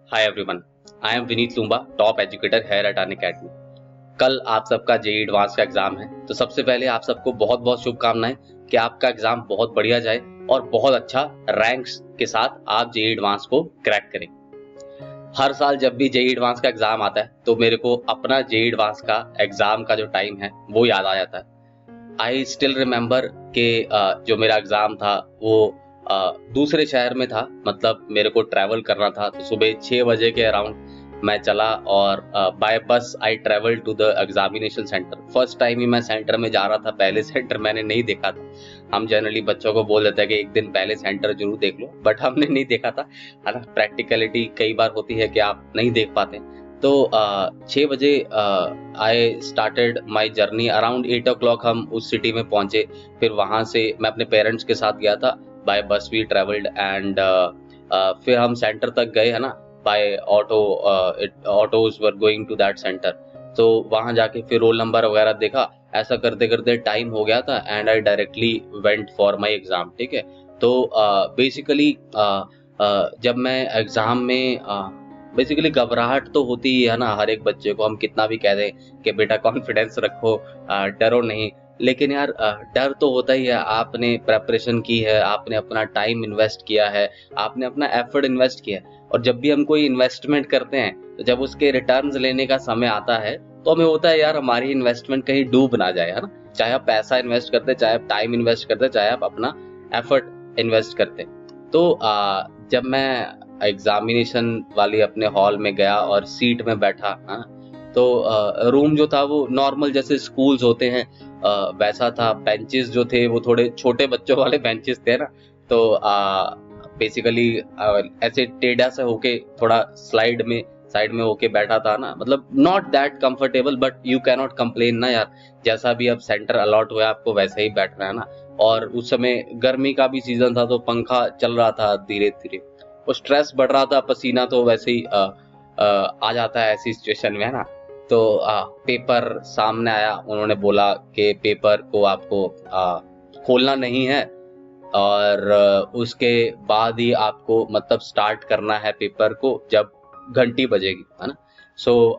Hi everyone, I am Vineet Loomba, top educator here at Unacademy. कल आप सबका जेईई एडवांस का एग्जाम है, तो सबसे पहले आप सबको बहुत बहुत शुभकामनाएं कि आपका एग्जाम बहुत बढ़िया जाए और बहुत अच्छा रैंक्स के साथ आप जेईई एडवांस को क्रैक करें। हर साल जब भी जेईई एडवांस का एग्जाम आता है तो मेरे को अपना जेईई एडवांस का एग्जाम का जो टाइम है वो याद आ जाता है। आई स्टिल रिमेम्बर के जो मेरा एग्जाम था वो दूसरे शहर में था, मतलब मेरे को ट्रैवल करना था। तो सुबह 6 बजे के अराउंड मैं चला और by bus I travel to the examination centre. First time ही मैं सेंटर में जा रहा था, पहले सेंटर मैंने नहीं देखा था। हम जनरली बच्चों को बोल देते हैं कि एक दिन पहले सेंटर जरूर देख लो, बट हमने नहीं देखा था। है ना, प्रैक्टिकलिटी कई बार होती है कि आप नहीं देख पाते। तो 6 बजे I started my journey. Around 8 o'clock हम उस सिटी में पहुंचे। फिर वहां से मैं अपने पेरेंट्स के साथ गया था, बाय बस वी ट्रेवल्ड एंड फिर हम सेंटर तक गए, है ना, by auto. Autos were going to that centre. तो वहां जाके फिर रोल नंबर वगैरह देखा। ऐसा करते करते टाइम हो गया था and I directly went for my exam. ठीक है, तो बेसिकली जब मैं एग्जाम में बेसिकली घबराहट तो होती ही है ना हर एक बच्चे को, हम कितना भी कह दें कि बेटा कॉन्फिडेंस रखो, डरो नहीं, लेकिन यार डर तो होता ही है। आपने प्रेपरेशन की है, आपने अपना टाइम इन्वेस्ट किया है, आपने अपना एफर्ट इन्वेस्ट किया है, और जब भी हम कोई इन्वेस्टमेंट करते हैं तो जब उसके रिटर्न्स लेने का समय आता है तो हमें होता है यार हमारी इन्वेस्टमेंट कहीं डूब ना जाए, है ना। चाहे आप पैसा इन्वेस्ट करते, चाहे आप टाइम इन्वेस्ट करते, चाहे आप अपना एफर्ट इन्वेस्ट करते। तो जब मैं एग्जामिनेशन वाली अपने हॉल में गया और सीट में बैठा, हाँ, तो रूम जो था वो नॉर्मल जैसे स्कूल्स होते हैं वैसा था। बेंचेस जो थे वो थोड़े छोटे बच्चों वाले बेंचेस थे ना। तो बेसिकली ऐसे टेढ़ा से होके थोड़ा साइड में होके बैठा था ना, मतलब not that comfortable, but you can not complain ना यार। जैसा भी अब सेंटर अलॉट हुआ आपको वैसे ही बैठना है ना। और उस समय गर्मी का भी सीजन था तो पंखा चल रहा था धीरे धीरे, और स्ट्रेस बढ़ रहा था, पसीना तो वैसे ही आ जाता है ऐसी सिचुएशन में, है ना। तो पेपर सामने आया, उन्होंने बोला कि पेपर को आपको खोलना नहीं है और उसके बाद ही आपको मतलब स्टार्ट करना है पेपर को जब घंटी बजेगी, है ना। सो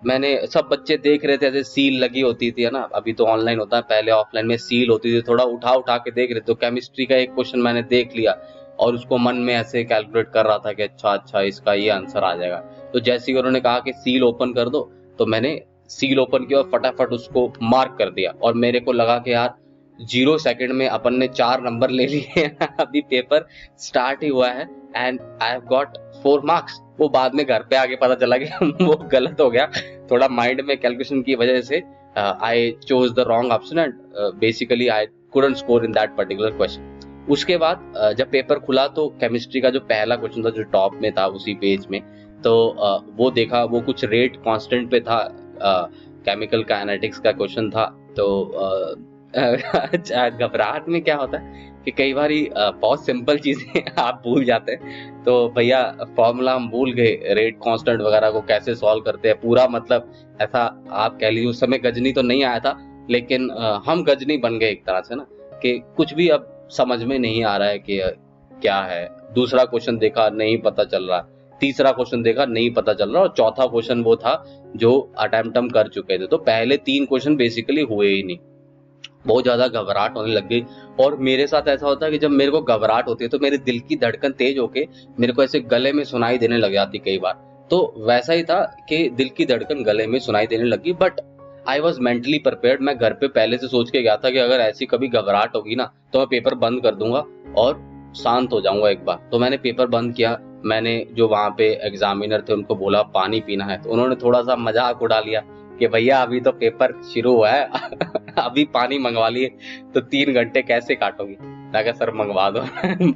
मैंने, सब बच्चे देख रहे थे, ऐसे सील लगी होती थी, है ना। अभी तो ऑनलाइन होता है, पहले ऑफलाइन में सील होती थी, थोड़ा उठा उठा के देख रहे थे। तो केमिस्ट्री का एक क्वेश्चन मैंने देख लिया और उसको मन में ऐसे कैलकुलेट कर रहा था कि अच्छा अच्छा इसका ये आंसर आ जाएगा। तो जैसे ही उन्होंने कहा कि सील ओपन कर दो, तो मैंने सील ओपन किया और फटाफट उसको मार्क कर दिया। और मेरे को लगा कि यार 0 सेकंड में अपन ने 4 नंबर ले लिए अभी पेपर स्टार्ट ही हुआ है and I have got 4 marks. वो बाद में घर पे आके पता चला कि वो गलत हो गया, थोड़ा माइंड में कैलकुलेशन की वजह से I chose the wrong option and basically I couldn't score in that particular question. उसके बाद जब पेपर खुला तो केमिस्ट्री का जो पहला क्वेश्चन था जो टॉप में था उसी पेज में, तो वो देखा, वो कुछ रेट कांस्टेंट पे था, केमिकल काइनेटिक्स का क्वेश्चन था। तो घबराहट में क्या होता है कि कई बार बहुत सिंपल चीजें आप भूल जाते हैं। तो भैया फॉर्मूला हम भूल गए, रेट कांस्टेंट वगैरह को कैसे सॉल्व करते हैं पूरा, मतलब ऐसा आप कह लीजिए। उस समय गजनी तो नहीं आया था, लेकिन हम गजनी बन गए एक तरह से ना, कि कुछ भी अब समझ में नहीं आ रहा है कि क्या है। दूसरा क्वेश्चन देखा नहीं पता चल रहा, तीसरा क्वेश्चन देखा नहीं पता चल रहा, और चौथा क्वेश्चन वो था जो अटेम्प्ट हम कर चुके थे। तो पहले 3 क्वेश्चन बेसिकली हुए ही नहीं। बहुत ज्यादा घबराहट होने लग गई। और मेरे साथ ऐसा होता है कि जब मेरे को घबराहट होती है तो मेरे दिल की धड़कन तेज होके मेरे को ऐसे गले में सुनाई देने लग जाती कई बार। तो वैसा ही था कि दिल की धड़कन गले में सुनाई देने लगी, but I was mentally prepared. मैं घर पे पहले से सोच के गया था कि अगर ऐसी कभी घबराहट होगी ना तो मैं पेपर बंद कर दूंगा और शांत हो जाऊंगा एक बार। तो मैंने पेपर बंद किया। मैंने जो वहां पे एग्जामिनर थे उनको बोला पानी पीना है, तो उन्होंने थोड़ा सा मजाक उड़ा लिया कि भैया अभी तो पेपर शुरू हुआ है अभी पानी मंगवा लिए तो 3 घंटे कैसे काटोगे। मैं कहा सर मंगवा दो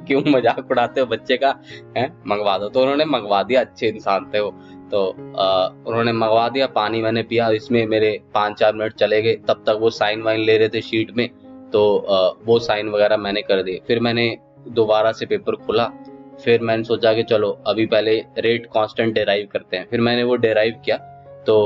क्यों मजाक उड़ाते हो बच्चे का, है, मंगवा दो। तो उन्होंने मंगवा दिया, अच्छे इंसान थे वो। तो उन्होंने मंगवा दिया, पानी मैंने पिया। इसमें मेरे 5-4 मिनट चले गए, तब तक वो साइन वाइन ले रहे थे शीट में। तो वो साइन वगैरह मैंने कर दिए। फिर मैंने दोबारा से पेपर खोला। फिर मैंने सोचा कि चलो अभी पहले रेट कांस्टेंट डेराइव करते हैं। फिर मैंने वो डेराइव किया, तो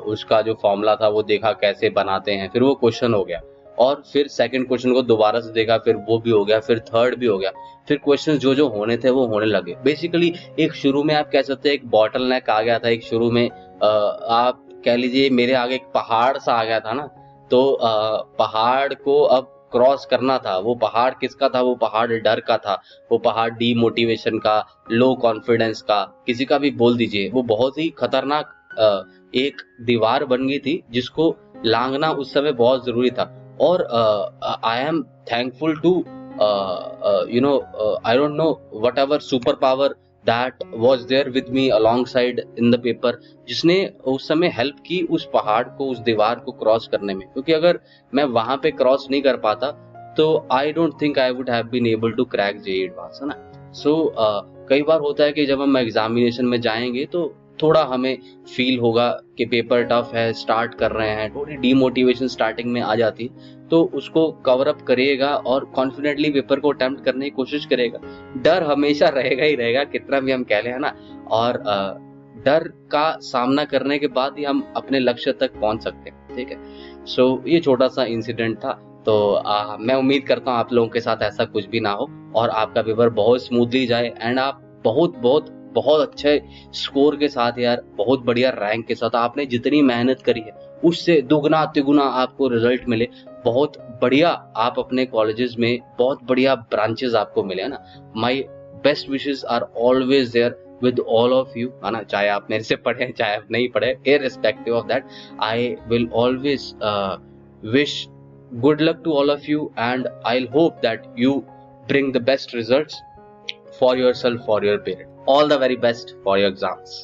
उसका जो फॉर्मूला था वो देखा कैसे बनाते हैं, फिर वो क्वेश्चन हो गया। और फिर सेकंड क्वेश्चन को दोबारा से देखा, फिर वो भी हो गया, फिर थर्ड भी हो गया, फिर क्वेश्चन जो जो होने थे वो होने लगे। बेसिकली एक शुरू में आप कह सकते हैं एक बॉटल नेक आ गया था, एक शुरू में आप कह लीजिए मेरे आगे एक पहाड़ सा आ गया था ना, तो पहाड़ को अब क्रॉस करना था। वो पहाड़ किसका था? वो पहाड़ डर का था, वो पहाड़ डीमोटिवेशन का, लो कॉन्फिडेंस का, किसी का भी बोल दीजिए। वो बहुत ही खतरनाक एक दीवार बन गई थी जिसको लांघना उस समय बहुत जरूरी था। और I am thankful to I don't know whatever superpower that was there with me alongside in the paper, जिसने उस समय हेल्प की उस पहाड़ को, उस दीवार को क्रॉस करने में। क्योंकि अगर मैं वहां पे क्रॉस नहीं कर पाता तो I don't think I would have been able to crack JEE advance, है ना। सो कई बार होता है कि जब हम एग्जामिनेशन में जाएंगे तो थोड़ा हमें फील होगा कि पेपर टफ है, स्टार्ट कर रहे हैं, थोड़ी डीमोटिवेशन स्टार्टिंग में आ जाती है, तो उसको कवर अप करिएगा और कॉन्फिडेंटली पेपर को अटेम्प्ट करने की कोशिश करेगा। डर हमेशा रहेगा ही रहेगा, कितना भी हम कह लें, है ना। और डर का सामना करने के बाद ही हम अपने लक्ष्य तक पहुंच सकते हैं, ठीक है। सो ये छोटा सा इंसिडेंट था। तो मैं उम्मीद करता हूँ आप लोगों के साथ ऐसा कुछ भी ना हो और आपका पेपर बहुत स्मूथली जाए एंड आप बहुत बहुत बहुत अच्छे स्कोर के साथ, यार बहुत बढ़िया रैंक के साथ, आपने जितनी मेहनत करी है उससे दुगना तिगुना आपको रिजल्ट मिले। बहुत बढ़िया आप अपने कॉलेजेस में बहुत बढ़िया ब्रांचेस आपको मिले, है ना। My best wishes are always there with all of you, है ना। चाहे आप मेरे से पढ़े चाहे आप नहीं पढ़े, irrespective of that, I will always wish good luck to all of you, and I'll hope that you bring the best results for yourself, for your parents. All the very best for your exams.